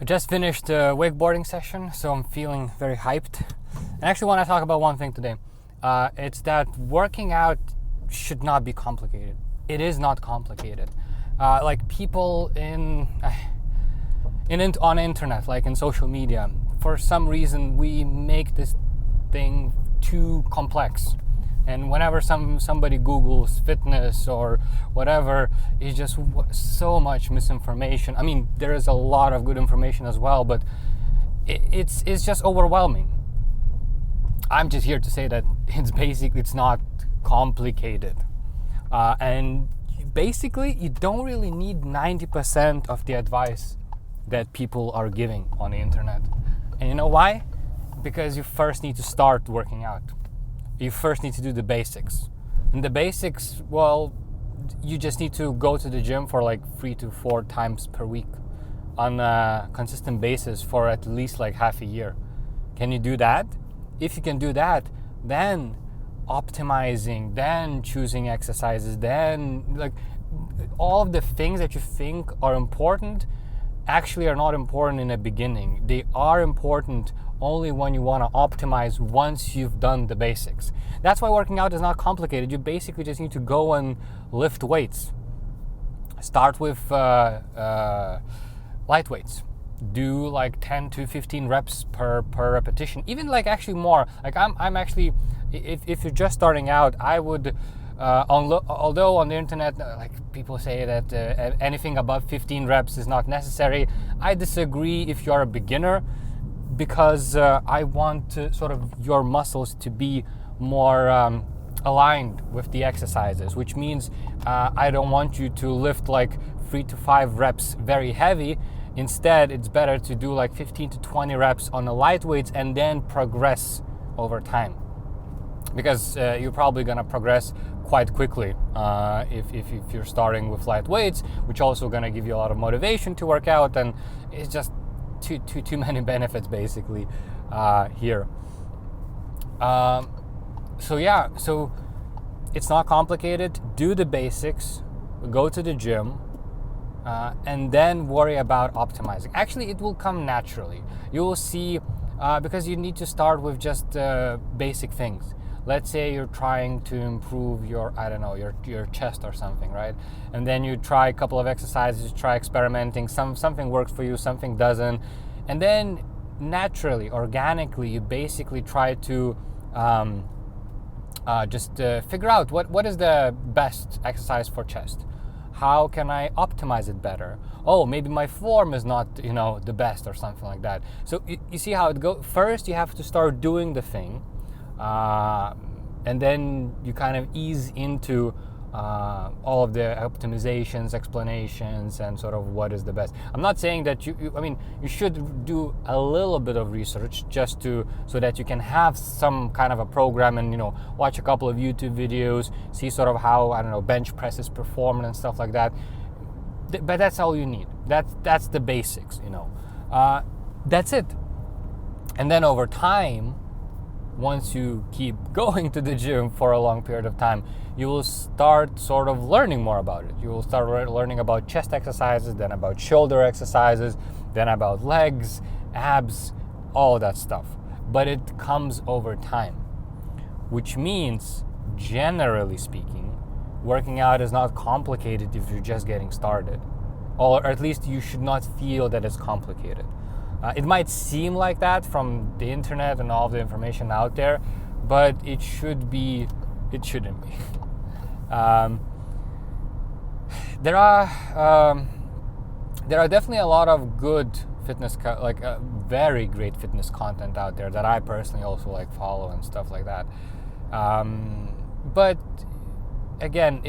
I just finished a wakeboarding session, so I'm feeling very hyped. I actually want to talk about one thing today. It's that working out should not be complicated. It is not complicated. Like people on internet, like in social media, for some reason we make this thing too complex. And whenever somebody Googles fitness or whatever, it's just so much misinformation. I mean, there is a lot of good information as well, but it's just overwhelming. I'm just here to say that it's not complicated. And basically, you don't really need 90% of the advice that people are giving on the internet. And you know why? Because you first need to start working out. You first need to do the basics. And the basics, well, you just need to go to the gym for like 3 to 4 times per week on a consistent basis for at least like half a year. Can you do that? If you can do that, then optimizing, then choosing exercises, then like all of the things that you think are important actually are not important in the beginning. They are important only when you want to optimize once you've done the basics. That's why working out is not complicated. You basically just need to go and lift weights. Start with light weights. Do like 10 to 15 reps per repetition, even like actually more. Like I'm actually, if you're just starting out, I would although on the internet like people say that anything above 15 reps is not necessary, I disagree if you're a beginner, because I want sort of your muscles to be more aligned with the exercises, which means I don't want you to lift like 3 to 5 reps very heavy. Instead, it's better to do like 15 to 20 reps on the light weights and then progress over time, because you're probably gonna progress quite quickly if you're starting with light weights, which also gonna give you a lot of motivation to work out, and it's just too many benefits basically here. So it's not complicated. Do the basics, go to the gym, and then worry about optimizing. Actually, it will come naturally. You will see, because you need to start with just basic things. Let's say you're trying to improve your chest or something, right? And then you try a couple of exercises, try experimenting, something works for you, something doesn't. And then naturally, organically, you basically try to just figure out what is the best exercise for chest. How can I optimize it better? Oh, maybe my form is not, the best or something like that. So you see how it goes. First, you have to start doing the thing. And then you kind of ease into all of the optimizations, explanations, and sort of what is the best. I'm not saying that you should do a little bit of research just so that you can have some kind of a program and, watch a couple of YouTube videos, see sort of how, bench presses perform and stuff like that. But that's all you need. That's the basics, That's it. And then over time, once you keep going to the gym for a long period of time, you will start sort of learning more about it. You will start learning about chest exercises, then about shoulder exercises, then about legs, abs, all of that stuff. But it comes over time, which means, generally speaking, working out is not complicated if you're just getting started. Or at least you should not feel that it's complicated. It might seem like that from the internet and all the information out there, but it shouldn't be. There are definitely a lot of good fitness, very great fitness content out there that I personally also follow and stuff like that. But again,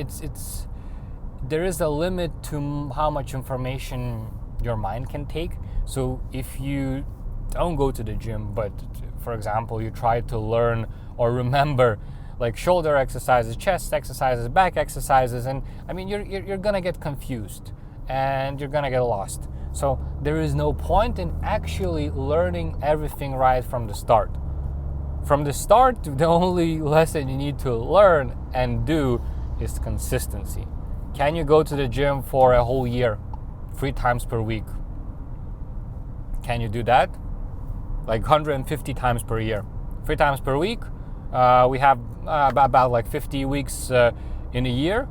there is a limit to how much information your mind can take. So if you don't go to the gym, but for example, you try to learn or remember like shoulder exercises, chest exercises, back exercises, and you're gonna get confused and you're gonna get lost. So there is no point in actually learning everything right from the start. From the start, the only lesson you need to learn and do is consistency. Can you go to the gym for a whole year, 3 times per week? Can you do that? Like 150 times per year. 3 times per week. We have about like 50 weeks in a year.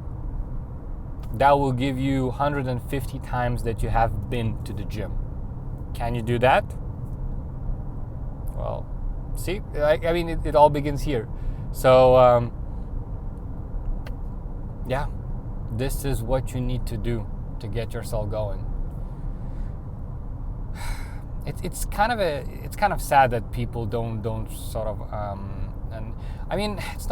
That will give you 150 times that you have been to the gym. Can you do that? Well, see, I mean, it all begins here. So, yeah, this is what you need to do to get yourself going. It's kind of sad that people don't sort of and I mean it's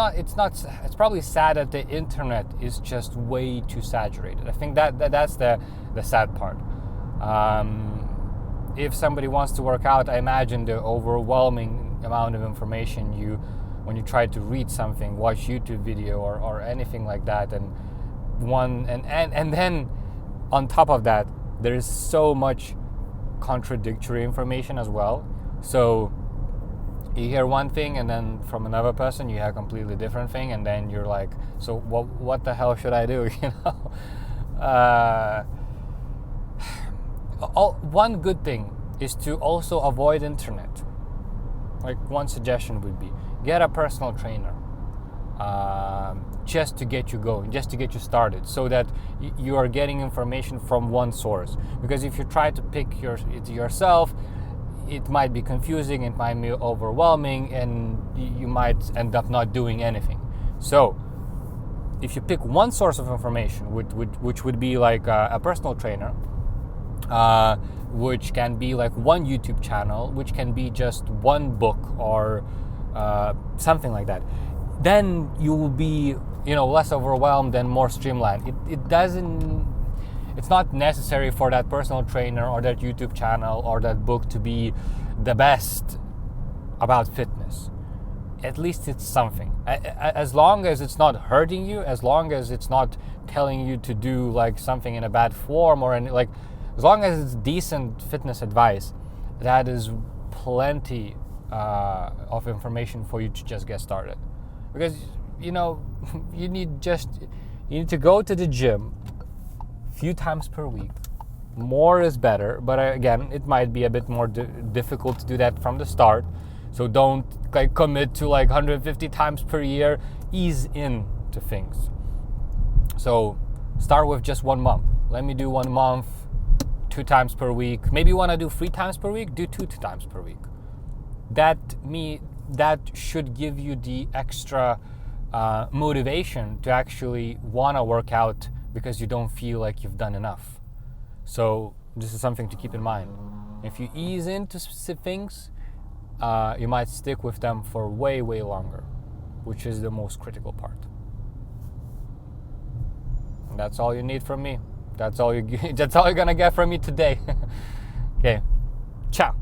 probably sad that the internet is just way too saturated. I think that's the sad part. If somebody wants to work out, I imagine the overwhelming amount of information when you try to read something, watch YouTube video or anything like that, and then on top of that there is so much contradictory information as well. So you hear one thing and then from another person you hear a completely different thing, and then you're like, so what the hell should I do? One good thing is to also avoid internet. Like, one suggestion would be get a personal trainer, just to get you going, just to get you started, so that you are getting information from one source. Because if you try to pick it yourself, it might be confusing, it might be overwhelming, and you might end up not doing anything. So if you pick one source of information, which would be like a personal trainer, which can be like one YouTube channel, which can be just one book or something like that, then you will be less overwhelmed and more streamlined. It's not necessary for that personal trainer or that YouTube channel or that book to be the best about fitness. At least it's something. As long as it's not hurting you, as long as it's not telling you to do like something in a bad form or as long as it's decent fitness advice, that is plenty of information for you to just get started. Because you need to go to the gym few times per week. More is better, but again, it might be a bit more difficult to do that from the start. So don't commit to 150 times per year. Ease into things. So start with just 1 month. Let me do 1 month, 2 times per week. Maybe you want to do 3 times per week, do 2 times per week. That should give you the extra motivation to actually want to work out, because you don't feel like you've done enough. So this is something to keep in mind. If you ease into specific things, you might stick with them for way, way longer, which is the most critical part. And that's all you need from me. That's all you're gonna get from me today. Okay, ciao.